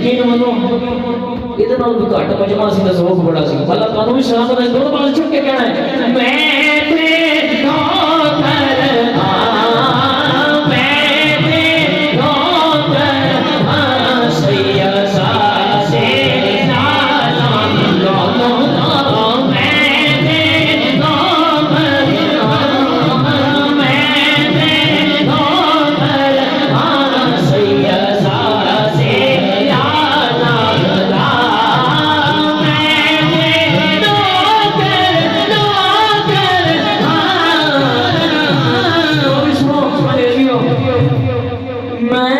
यकीन मनो इधर नाल भी घट मजमा सी दा ज़ौक़ बड़ा सी अल्लाह तानू भी सलाम दे दोनों बाल चुक के कहना है मैं ते नौकर मैं